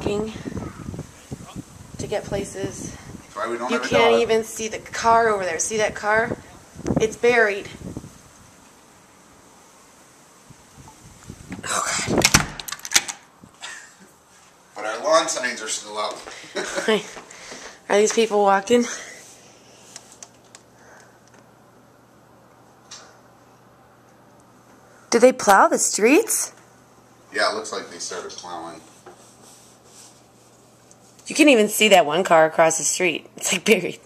walking to get places. That's why we don't You have a can't dog. even see the car over there. See that car? It's buried. Oh, God. But our lawn signs are still up. Are these people walking? Did they plow the streets? Yeah, it looks like they started plowing. You can't even see that one car across the street. It's like buried.